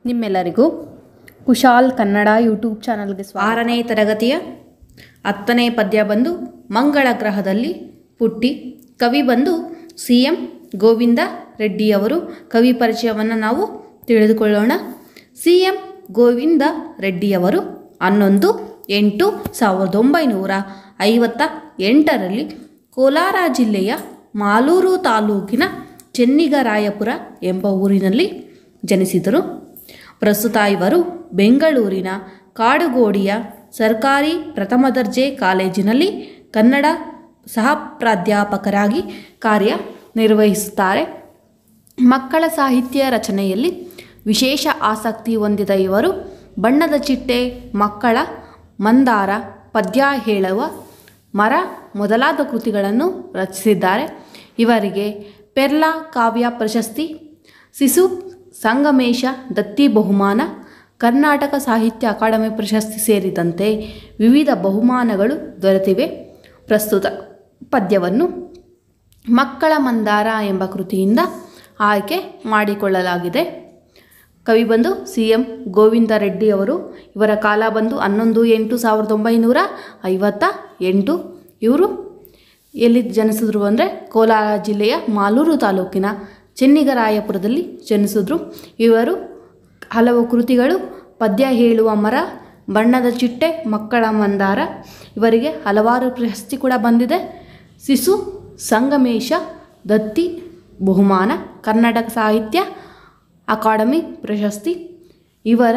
ನಿಮ್ಮೆಲ್ಲರಿಗೂ ಕುಶಾಲ್ ಕನ್ನಡ ಯೂಟ್ಯೂಬ್ ಚಾನಲ್ಗೆ ಸ್ವಾಗತ. 6ನೇ ತರಗತಿಯ 10ನೇ ಪದ್ಯ ಬಂದು ಮಂಗಳ ಗ್ರಹದಲ್ಲಿ ಪುಟ್ಟಿ. ಕವಿ ಬಂದು CM ಗೋವಿಂದ ರೆಡ್ಡಿಯವರು. ಕವಿ ಪರಿಚಯವನ್ನು ನಾವು ತಿಳಿದುಕೊಳ್ಳೋಣ. CM ಗೋವಿಂದ ರೆಡ್ಡಿಯವರು 11/8/1958 ಕೋಲಾರ ಜಿಲ್ಲೆಯ ಮಾಲೂರು ತಾಲೂಕಿನ ಚೆನ್ನಿಗರಾಯಪುರ ಎಂಬ ಊರಿನಲ್ಲಿ ಜನಿಸಿದರು. ಪ್ರಸ್ತುತ ಇವರು ಬೆಂಗಳೂರಿನ ಕಾಡುಗೋಡಿಯ ಸರ್ಕಾರಿ ಪ್ರಥಮ ದರ್ಜೆ ಕಾಲೇಜಿನಲ್ಲಿ ಕನ್ನಡ ಸಹ ಪ್ರಾಧ್ಯಾಪಕರಾಗಿ ಕಾರ್ಯನಿರ್ವಹಿಸುತ್ತಾರೆ. ಮಕ್ಕಳ ಸಾಹಿತ್ಯ ರಚನೆಯಲ್ಲಿ ವಿಶೇಷ ಆಸಕ್ತಿ ಹೊಂದಿದ ಇವರು ಬಣ್ಣದ ಚಿಟ್ಟೆ, ಮಕ್ಕಳ ಮಂದಾರ, ಪದ್ಯ ಹೇಳುವ ಮರ ಮೊದಲಾದ ಕೃತಿಗಳನ್ನು ರಚಿಸಿದ್ದಾರೆ. ಇವರಿಗೆ ಪೆರ್ಲಾ ಕಾವ್ಯ ಪ್ರಶಸ್ತಿ, ಶಿಶು ಸಂಗಮೇಶ ದತ್ತಿ ಬಹುಮಾನ, ಕರ್ನಾಟಕ ಸಾಹಿತ್ಯ ಅಕಾಡೆಮಿ ಪ್ರಶಸ್ತಿ ಸೇರಿದಂತೆ ವಿವಿಧ ಬಹುಮಾನಗಳು ದೊರೆತಿವೆ. ಪ್ರಸ್ತುತ ಪದ್ಯವನ್ನು ಮಕ್ಕಳ ಮಂದಾರ ಎಂಬ ಕೃತಿಯಿಂದ ಆಯ್ಕೆ ಮಾಡಿಕೊಳ್ಳಲಾಗಿದೆ. ಕವಿ ಬಂದು CM ಗೋವಿಂದ ರೆಡ್ಡಿಯವರು. ಇವರ ಕಾಲ ಬಂದು 11/8/1958. ಇವರು ಎಲ್ಲಿ ಜನಿಸಿದ್ರು ಅಂದರೆ ಕೋಲಾರ ಜಿಲ್ಲೆಯ ಮಾಲೂರು ತಾಲೂಕಿನ ಚೆನ್ನಿಗರಾಯಪುರದಲ್ಲಿ ಜನಿಸಿದ್ರು. ಇವರು ಹಲವು ಕೃತಿಗಳು ಪದ್ಯ ಹೇಳುವ ಮರ, ಬಣ್ಣದ ಚಿಟ್ಟೆ, ಮಕ್ಕಳ ಮಂದಾರ, ಇವರಿಗೆ ಹಲವಾರು ಪ್ರಶಸ್ತಿ ಕೂಡ ಬಂದಿದೆ. ಶಿಶು ಸಂಗಮೇಶ ದತ್ತಿ ಬಹುಮಾನ, ಕರ್ನಾಟಕ ಸಾಹಿತ್ಯ ಅಕಾಡೆಮಿ ಪ್ರಶಸ್ತಿ. ಇವರ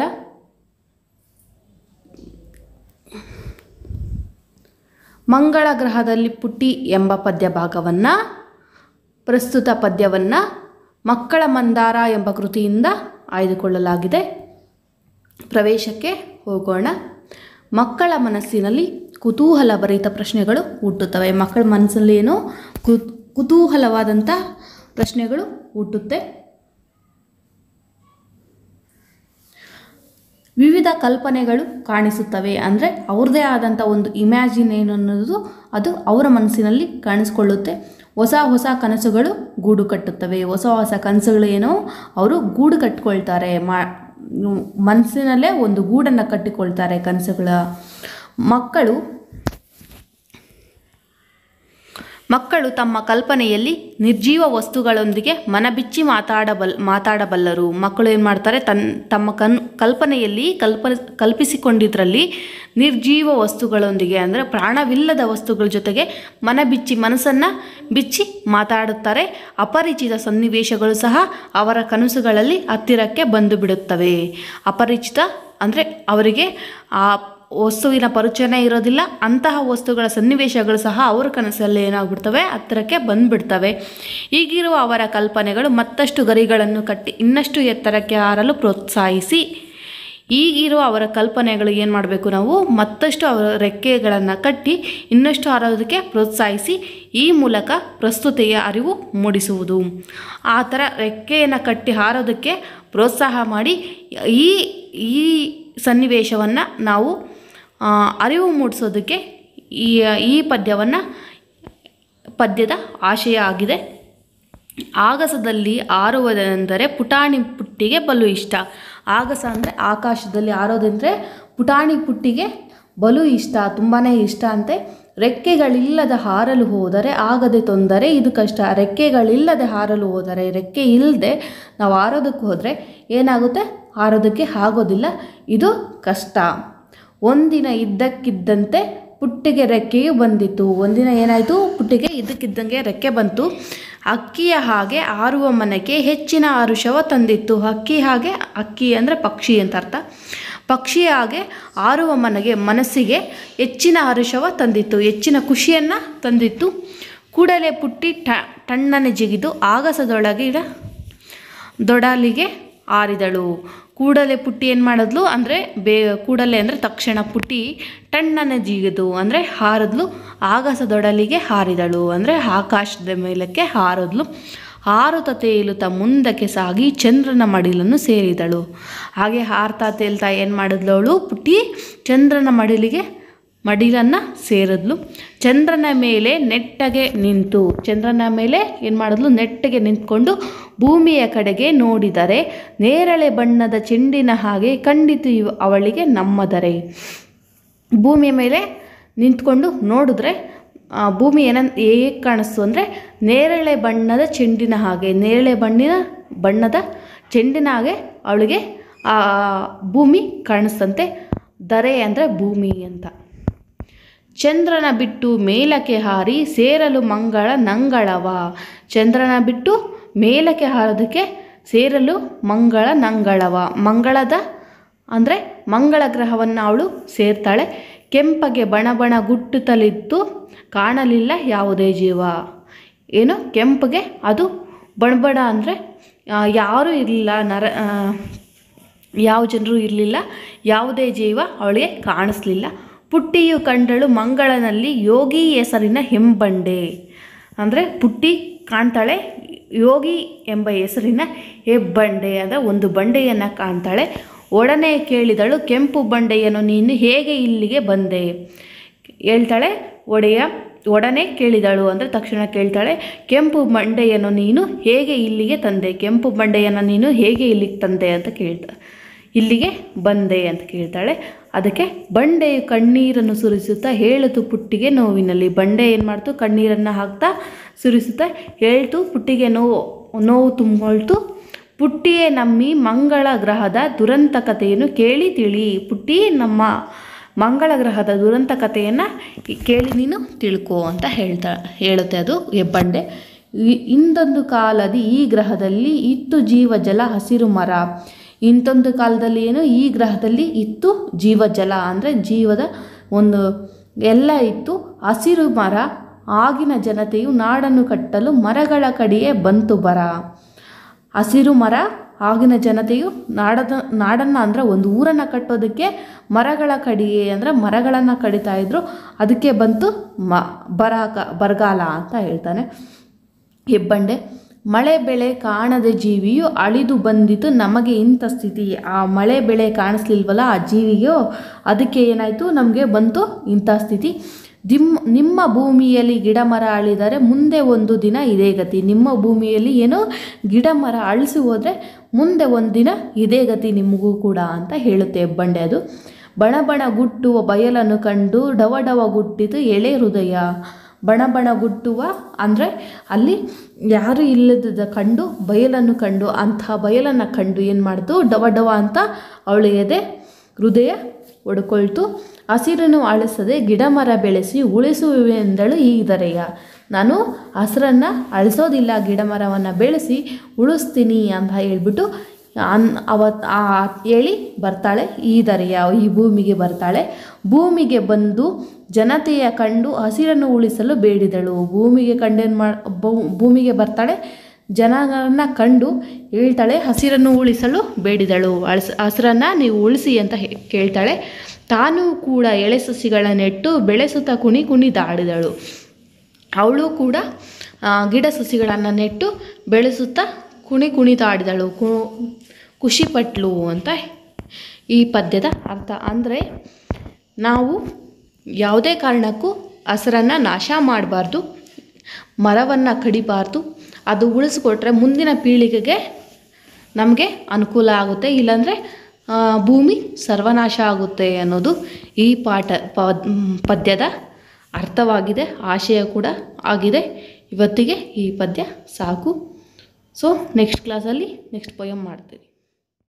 ಮಂಗಳ ಗ್ರಹದಲ್ಲಿ ಪುಟ್ಟಿ ಎಂಬ ಪದ್ಯ ಭಾಗವನ್ನು, ಪ್ರಸ್ತುತ ಪದ್ಯವನ್ನು ಮಕ್ಕಳ ಮಂದಾರ ಎಂಬ ಕೃತಿಯಿಂದ ಆಯ್ದುಕೊಳ್ಳಲಾಗಿದೆ. ಪ್ರವೇಶಕ್ಕೆ ಹೋಗೋಣ. ಮಕ್ಕಳ ಮನಸ್ಸಿನಲ್ಲಿ ಕುತೂಹಲಭರಿತ ಪ್ರಶ್ನೆಗಳು ಹುಟ್ಟುತ್ತವೆ. ಮಕ್ಕಳ ಮನಸ್ಸಲ್ಲಿ ಏನೋ ಕುತೂಹಲವಾದಂಥ ಪ್ರಶ್ನೆಗಳು ಹುಟ್ಟುತ್ತೆ. ವಿವಿಧ ಕಲ್ಪನೆಗಳು ಕಾಣಿಸುತ್ತವೆ. ಅಂದರೆ ಅವ್ರದ್ದೇ ಆದಂಥ ಒಂದು ಇಮ್ಯಾಜಿನ್ ಏನು ಅನ್ನೋದು ಅದು ಅವರ ಮನಸ್ಸಿನಲ್ಲಿ ಕಾಣಿಸ್ಕೊಳ್ಳುತ್ತೆ. ಹೊಸ ಹೊಸ ಕನಸುಗಳು ಗೂಡು ಕಟ್ಟುತ್ತವೆ. ಹೊಸ ಹೊಸ ಕನಸುಗಳು ಏನೋ ಅವರು ಗೂಡು ಕಟ್ಟಿಕೊಳ್ತಾರೆ. ಮನಸ್ಸಿನಲ್ಲೇ ಒಂದು ಗೂಡನ್ನು ಕಟ್ಟಿಕೊಳ್ತಾರೆ ಕನಸುಗಳ. ಮಕ್ಕಳು ತಮ್ಮ ಕಲ್ಪನೆಯಲ್ಲಿ ನಿರ್ಜೀವ ವಸ್ತುಗಳೊಂದಿಗೆ ಮನಬಿಚ್ಚಿ ಮಾತಾಡಬಲ್ಲರು. ಮಕ್ಕಳು ಏನು ಮಾಡ್ತಾರೆ, ತಮ್ಮ ಕಲ್ಪನೆಯಲ್ಲಿ ಕಲ್ಪಿಸಿಕೊಂಡಿದ್ರಲ್ಲಿ ನಿರ್ಜೀವ ವಸ್ತುಗಳೊಂದಿಗೆ ಅಂದರೆ ಪ್ರಾಣವಿಲ್ಲದ ವಸ್ತುಗಳ ಜೊತೆಗೆ ಮನಸ್ಸನ್ನು ಬಿಚ್ಚಿ ಮಾತಾಡುತ್ತಾರೆ. ಅಪರಿಚಿತ ಸನ್ನಿವೇಶಗಳು ಸಹ ಅವರ ಕನಸುಗಳಲ್ಲಿ ಹತ್ತಿರಕ್ಕೆ ಬಂದು ಬಿಡುತ್ತವೆ. ಅಪರಿಚಿತ ಅಂದರೆ ಅವರಿಗೆ ಆ ವಸ್ತುವಿನ ಪರಿಚಯ ಇರೋದಿಲ್ಲ. ಅಂತಹ ವಸ್ತುಗಳ ಸನ್ನಿವೇಶಗಳು ಸಹ ಅವರ ಕನಸಲ್ಲಿ ಏನಾಗ್ಬಿಡ್ತವೆ, ಹತ್ತಿರಕ್ಕೆ ಬಂದುಬಿಡ್ತವೆ. ಈಗಿರುವ ಅವರ ಕಲ್ಪನೆಗಳು ಮತ್ತಷ್ಟು ಗರಿಗಳನ್ನು ಕಟ್ಟಿ ಇನ್ನಷ್ಟು ಎತ್ತರಕ್ಕೆ ಹಾರಲು ಪ್ರೋತ್ಸಾಹಿಸಿ. ಈಗಿರುವ ಅವರ ಕಲ್ಪನೆಗಳು ಏನು ಮಾಡಬೇಕು, ನಾವು ಮತ್ತಷ್ಟು ಅವರ ರೆಕ್ಕೆಗಳನ್ನು ಕಟ್ಟಿ ಇನ್ನಷ್ಟು ಹಾರೋದಕ್ಕೆ ಪ್ರೋತ್ಸಾಹಿಸಿ ಈ ಮೂಲಕ ಪ್ರಸ್ತುತಿಯ ಅರಿವು ಮೂಡಿಸುವುದು. ಆ ಥರ ರೆಕ್ಕೆಯನ್ನು ಕಟ್ಟಿ ಹಾರೋದಕ್ಕೆ ಪ್ರೋತ್ಸಾಹ ಮಾಡಿ ಈ ಸನ್ನಿವೇಶವನ್ನು ನಾವು ಅರಿವು ಮೂಡಿಸೋದಕ್ಕೆ ಈ ಪದ್ಯದ ಆಶಯ ಆಗಿದೆ. ಆಗಸದಲ್ಲಿ ಹಾರುವುದೆಂದರೆ ಪುಟಾಣಿ ಪುಟ್ಟಿಗೆ ಬಲು ಇಷ್ಟ. ಆಗಸ ಅಂದರೆ ಆಕಾಶದಲ್ಲಿ ಹಾರೋದಂದರೆ ಪುಟಾಣಿ ಪುಟ್ಟಿಗೆ ಬಲು ಇಷ್ಟ, ತುಂಬಾ ಇಷ್ಟ ಅಂತೆ. ರೆಕ್ಕೆಗಳಿಲ್ಲದೆ ಹಾರಲು ಹೋದರೆ ಆಗದೆ ತೊಂದರೆ, ಇದು ಕಷ್ಟ. ರೆಕ್ಕೆಗಳಿಲ್ಲದೆ ಹಾರಲು ಹೋದರೆ, ರೆಕ್ಕೆ ಇಲ್ಲದೆ ನಾವು ಹಾರೋದಕ್ಕೆ ಹೋದರೆ ಏನಾಗುತ್ತೆ, ಹಾರೋದಕ್ಕೆ ಆಗೋದಿಲ್ಲ, ಇದು ಕಷ್ಟ. ಒಂದಿನ ಇದ್ದಕ್ಕಿದ್ದಂತೆ ಪುಟ್ಟಿಗೆ ರೆಕ್ಕೆಯು ಬಂದಿತು. ಒಂದಿನ ಏನಾಯಿತು, ಪುಟ್ಟಿಗೆ ಇದ್ದಕ್ಕಿದ್ದಂಗೆ ರೆಕ್ಕೆ ಬಂತು. ಅಕ್ಕಿಯ ಹಾಗೆ ಹಾರುವ ಮನೆಗೆ ಹೆಚ್ಚಿನ ಹರುಷವ ತಂದಿತ್ತು. ಅಕ್ಕಿ ಅಂದರೆ ಪಕ್ಷಿ ಅಂತ ಅರ್ಥ. ಪಕ್ಷಿಯ ಹಾಗೆ ಹಾರುವ ಮನಸ್ಸಿಗೆ ಹೆಚ್ಚಿನ ಹರುಷವ ತಂದಿತ್ತು, ಹೆಚ್ಚಿನ ಖುಷಿಯನ್ನು ತಂದಿತ್ತು. ಕೂಡಲೇ ಪುಟ್ಟಿ ಟಣ್ಣನೆ ಜಿಗಿದು ದೊಡಲಿಗೆ ಹಾರಿದಳು. ಕೂಡಲೇ ಪುಟ್ಟಿ ಏನು ಮಾಡಿದ್ಲು ಅಂದರೆ ಕೂಡಲೇ ಅಂದರೆ ತಕ್ಷಣ ಪುಟ್ಟಿ ಟಣ್ಣನೆ ಜಿಗಿದು ಅಂದರೆ ಹಾರಿದ್ಲು. ಆಗಸದೊಡಲಿಗೆ ಹಾರಿದಳು ಅಂದರೆ ಆಕಾಶದ ಮೇಲಕ್ಕೆ ಹಾರಿದ್ಲು. ಹಾರುತ್ತಾ ತೇಲುತ್ತಾ ಮುಂದಕ್ಕೆ ಸಾಗಿ ಚಂದ್ರನ ಮಡಿಲನ್ನು ಸೇರಿದಳು. ಹಾಗೆ ಹಾರ್ತಾ ತೇಲ್ತಾ ಏನು ಮಾಡಿದ್ಲು ಅವಳು, ಪುಟ್ಟಿ ಚಂದ್ರನ ಮಡಿಲಿಗೆ ಮಡಿಲನ್ನು ಸೇರಿದ್ಲು. ಚಂದ್ರನ ಮೇಲೆ ನೆಟ್ಟಗೆ ನಿಂತು, ಚಂದ್ರನ ಮೇಲೆ ಏನು ಮಾಡಿದ್ಲು, ನೆಟ್ಟಗೆ ನಿಂತ್ಕೊಂಡು ಭೂಮಿಯ ಕಡೆಗೆ ನೋಡಿದರೆ ನೇರಳೆ ಬಣ್ಣದ ಚೆಂಡಿನ ಹಾಗೆ ಕಂಡಿತು ಅವಳಿಗೆ ನಮ್ಮದರೆ. ಭೂಮಿಯ ಮೇಲೆ ನಿಂತ್ಕೊಂಡು ನೋಡಿದ್ರೆ ಭೂಮಿ ಹೇಗೆ ಕಾಣಿಸ್ತು ಅಂದರೆ ನೇರಳೆ ಬಣ್ಣದ ಚೆಂಡಿನ ಹಾಗೆ, ನೇರಳೆ ಬಣ್ಣದ ಚೆಂಡಿನ ಹಾಗೆ ಅವಳಿಗೆ ಆ ಭೂಮಿ ಕಾಣಿಸ್ತಂತೆ. ದರೆ ಅಂದರೆ ಭೂಮಿ ಅಂತ. ಚಂದ್ರನ ಬಿಟ್ಟು ಮೇಲಕ್ಕೆ ಹಾರಿ ಸೇರಲು ಮಂಗಳ ನಂಗಳವ. ಚಂದ್ರನ ಬಿಟ್ಟು ಮೇಲಕ್ಕೆ ಹಾರೋದಕ್ಕೆ ಸೇರಲು ಮಂಗಳ ನಂಗಳವ. ಮಂಗಳದ ಅಂದರೆ ಮಂಗಳ ಗ್ರಹವನ್ನು ಅವಳು ಸೇರ್ತಾಳೆ. ಕೆಂಪಗೆ ಬಣಬಣ ಗುಟ್ಟುತ್ತಲಿದ್ದು ಕಾಣಲಿಲ್ಲ ಯಾವುದೇ ಜೀವ. ಏನು ಕೆಂಪಗೆ ಅದು ಬಣಬಣ ಅಂದರೆ ಯಾರೂ ಇರಲಿಲ್ಲ, ಯಾವ ಜನರು ಇರಲಿಲ್ಲ, ಯಾವುದೇ ಜೀವ ಅವಳಿಗೆ ಕಾಣಿಸ್ಲಿಲ್ಲ. ಪುಟ್ಟಿಯು ಕಂಡಳು ಮಂಗಳನಲ್ಲಿ ಯೋಗಿ ಹೆಸರಿನ ಹೆಬ್ಬಂಡೆ. ಅಂದರೆ ಪುಟ್ಟಿ ಕಾಣ್ತಾಳೆ, ಯೋಗಿ ಎಂಬ ಹೆಸರಿನ ಹೆಬ್ಬಂಡೆ ಅಂದರೆ ಒಂದು ಬಂಡೆಯನ್ನು ಕಾಣ್ತಾಳೆ. ಒಡನೆ ಕೇಳಿದಳು, ಕೆಂಪು ಬಂಡೆಯನ್ನು ನೀನು ಹೇಗೆ ಇಲ್ಲಿಗೆ ಬಂದೆ? ಹೇಳ್ತಾಳೆ ಒಡನೆ ಕೇಳಿದಳು ಅಂದರೆ ತಕ್ಷಣ ಕೇಳ್ತಾಳೆ, ಕೆಂಪು ಬಂಡೆಯನ್ನು ನೀನು ಹೇಗೆ ಇಲ್ಲಿಗೆ ತಂದೆ? ಕೆಂಪು ಬಂಡೆಯನ್ನು ನೀನು ಹೇಗೆ ಇಲ್ಲಿಗೆ ತಂದೆ ಅಂತ ಇಲ್ಲಿಗೆ ಬಂದೆ ಅಂತ ಕೇಳ್ತಾಳೆ. ಅದಕ್ಕೆ ಬಂಡೆಯು ಕಣ್ಣೀರನ್ನು ಸುರಿಸುತ್ತಾ ಹೇಳಿತು ಪುಟ್ಟಿಗೆ ನೋವಿನಲ್ಲಿ. ಬಂಡೆ ಏನು ಮಾಡ್ತು, ಕಣ್ಣೀರನ್ನು ಹಾಕ್ತಾ ಸುರಿಸುತ್ತಾ ಹೇಳ್ತು ಪುಟ್ಟಿಗೆ ನೋವು ತುಂಬಿಕೊಳ್ತು. ಪುಟ್ಟಿಯೇ ನಮ್ಮಿ ಮಂಗಳ ಗ್ರಹದ ದುರಂತ ಕಥೆಯನ್ನು ಕೇಳಿ ತಿಳಿ. ಪುಟ್ಟಿ ನಮ್ಮ ಮಂಗಳ ಗ್ರಹದ ದುರಂತ ಕಥೆಯನ್ನು ಕೇಳಿ ನೀನು ತಿಳ್ಕೊ ಅಂತ ಹೇಳುತ್ತೆ ಅದು ಹೆಬ್ಬಂಡೆ. ಇಂದೊಂದು ಕಾಲದಿ ಈ ಗ್ರಹದಲ್ಲಿ ಇತ್ತು ಜೀವಜಲ ಹಸಿರು ಮರ. ಇಂಥೊಂದು ಕಾಲದಲ್ಲಿ ಏನು ಈ ಗ್ರಹದಲ್ಲಿ ಇತ್ತು ಜೀವಜಲ ಅಂದರೆ ಜೀವದ ಒಂದು ಎಲ್ಲ ಇತ್ತು, ಹಸಿರು ಮರ. ಆಗಿನ ಜನತೆಯು ನಾಡನ್ನು ಕಟ್ಟಲು ಮರಗಳ ಕಡೆಯೇ ಬಂತು ಬರ. ಹಸಿರು ಮರ, ಆಗಿನ ಜನತೆಯು ನಾಡನ್ನು ಅಂದರೆ ಒಂದು ಊರನ್ನು ಕಟ್ಟೋದಕ್ಕೆ ಮರಗಳ ಕಡೆಯೇ ಅಂದರೆ ಮರಗಳನ್ನು ಕಡಿತಾ ಇದ್ರು, ಅದಕ್ಕೆ ಬಂತು ಬರಗಾಲ ಅಂತ ಹೇಳ್ತಾನೆ ಹೆಬ್ಬಂಡೆ. ಮಳೆ ಬೆಳೆ ಕಾಣದ ಜೀವಿಯು ಅಳಿದು ಬಂದಿತು ನಮಗೆ ಇಂಥ ಸ್ಥಿತಿ. ಆ ಮಳೆ ಬೆಳೆ ಕಾಣಿಸ್ಲಿಲ್ವಲ್ಲ ಆ ಜೀವಿಯೋ, ಅದಕ್ಕೆ ಏನಾಯಿತು, ನಮಗೆ ಬಂತು ಇಂಥ ಸ್ಥಿತಿ. ನಿಮ್ಮ ಭೂಮಿಯಲ್ಲಿ ಗಿಡ ಮರ ಅಳಿದರೆ ಮುಂದೆ ಒಂದು ದಿನ ಇದೇ ಗತಿ. ನಿಮ್ಮ ಭೂಮಿಯಲ್ಲಿ ಏನೋ ಗಿಡ ಮರ ಅಳಿಸಿ ಹೋದರೆ ಮುಂದೆ ಒಂದು ದಿನ ಇದೇ ಗತಿ ನಿಮಗೂ ಕೂಡ ಅಂತ ಹೇಳುತ್ತೆ ಹೆಬ್ಬಂಡೆ. ಅದು ಬಣಬಣ ಗುಟ್ಟುವ ಬಯಲನ್ನು ಕಂಡು ಡವ ಗುಟ್ಟಿತು ಎಳೆ ಹೃದಯ. ಬಣಬಣ ಗುಟ್ಟುವ ಅಂದರೆ ಅಲ್ಲಿ ಯಾರು ಇಲ್ಲದ ಕಂಡು ಬಯಲನ್ನು ಕಂಡು, ಅಂಥ ಬಯಲನ್ನು ಕಂಡು ಏನು ಮಾಡ್ತು, ಡವ ಅಂತ ಅವಳು ಎದೆ ಹೃದಯ ಒಡ್ಕೊಳ್ತು. ಹಸಿರನ್ನು ಅಳಿಸದೆ ಗಿಡ ಮರ ಬೆಳೆಸಿ ಉಳಿಸುವೆಂದಳು ಈ ದರೆಯ. ನಾನು ಹಸಿರನ್ನು ಅಳಿಸೋದಿಲ್ಲ, ಗಿಡ ಮರವನ್ನು ಬೆಳೆಸಿ ಉಳಿಸ್ತೀನಿ ಅಂತ ಹೇಳ್ಬಿಟ್ಟು ಹೇಳಿ ಬರ್ತಾಳೆ ಈ ದರೆಯ. ಈ ಭೂಮಿಗೆ ಬರ್ತಾಳೆ. ಭೂಮಿಗೆ ಬಂದು ಜನತೆಯ ಕಂಡು ಹಸಿರನ್ನು ಉಳಿಸಲು ಬೇಡಿದಳು. ಭೂಮಿಗೆ ಬರ್ತಾಳೆ, ಜನರನ್ನು ಕಂಡು ಹೇಳ್ತಾಳೆ ಹಸಿರನ್ನು ಉಳಿಸಲು ಬೇಡಿದಳು. ಹಸಿರನ್ನು ನೀವು ಉಳಿಸಿ ಅಂತ ಕೇಳ್ತಾಳೆ. ತಾನೂ ಕೂಡ ಎಳೆ ಸಸಿಗಳ ನೆಟ್ಟು ಬೆಳೆಸುತ್ತಾ ಕುಣಿದಾಡಿದಳು. ಅವಳು ಕೂಡ ಗಿಡ ಸಸಿಗಳನ್ನು ನೆಟ್ಟು ಬೆಳೆಸುತ್ತಾ ಕುಣಿದಾಡಿದಳು, ಖುಷಿಪಟ್ಲು ಅಂತ ಈ ಪದ್ಯದ ಅರ್ಥ. ಅಂದರೆ ನಾವು ಯಾವುದೇ ಕಾರಣಕ್ಕೂ ಹಸಿರನ್ನು ನಾಶ ಮಾಡಬಾರ್ದು, ಮರವನ್ನು ಕಡಿಬಾರ್ದು. ಅದು ಉಳಿಸ್ಕೊಟ್ರೆ ಮುಂದಿನ ಪೀಳಿಗೆಗೆ ನಮಗೆ ಅನುಕೂಲ ಆಗುತ್ತೆ, ಇಲ್ಲಾಂದರೆ ಭೂಮಿ ಸರ್ವನಾಶ ಆಗುತ್ತೆ ಅನ್ನೋದು ಈ ಪದ್ಯದ ಅರ್ಥವಾಗಿದೆ, ಆಶಯ ಕೂಡ ಆಗಿದೆ. ಇವತ್ತಿಗೆ ಈ ಪದ್ಯ ಸಾಕು. ಸೊ ನೆಕ್ಸ್ಟ್ ಕ್ಲಾಸಲ್ಲಿ ನೆಕ್ಸ್ಟ್ ಪೊಯಮ್ ಮಾಡ್ತೀನಿ.